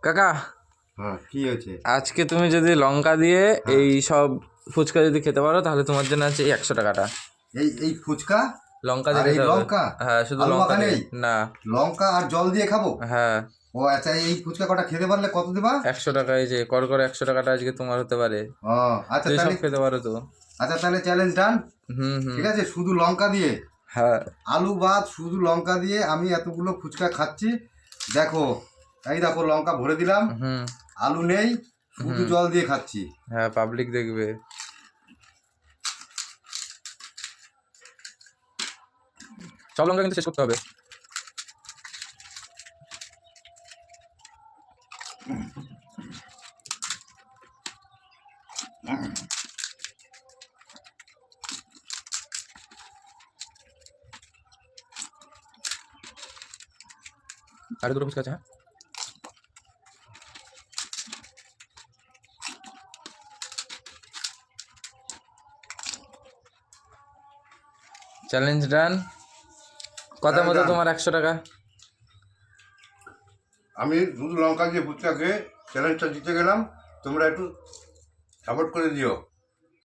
কাকা, হ্যাঁ, কি হয়েছে? আজকে তুমি যদি লঙ্কা দিয়ে এই সব ফুচকা যদি খেতে পারো তাহলে তোমার জন্য আছে এই 100 টাকাটা। এই ফুচকা লঙ্কা দিয়ে আর এই খেতে হবে। লঙ্কা, হ্যাঁ, শুধু আলু লঙ্কা মাখা দিয়ে। নেই? না। লঙ্কা আর জল দিয়ে খাবো? হ্যাঁ, ও আচ্ছা, এই ফুচকা কটা খেতে পারলে কত দেবা? 100 টাকায় যে করে 100 টাকাটা আজকে তোমার হতে পারে। ও আচ্ছা, যদি সব তাহলে খেতে পারো তো। চ্যালেঞ্জ ডান। হুম হুম। ঠিক আছে, শুধু লঙ্কা দিয়ে, হ্যাঁ আলু বাদ শুধু লঙ্কা দিয়ে আমি এতগুলো ফুচকা খাচ্ছি। দেখো, এই দেখো লঙ্কা ভরে দিলাম, হুম আলু নেই, শুধু হুম। জল দিয়ে খাচ্ছি। হ্যাঁ, পাবলিক দেখবে। সব লঙ্কা কিন্তু শেষ করতে হবে। আরে দুটো ফুচকা আছে। হ্যাঁ, চ্যালেঞ্জ ডান। কথা মতো তোমার 100 টাকা। আমি শুধু লঙ্কা দিয়ে ফুচকা খেয়ে চ্যালেঞ্জটা জিতে গেলাম। তোমরা একটু সাপোর্ট করে দিও।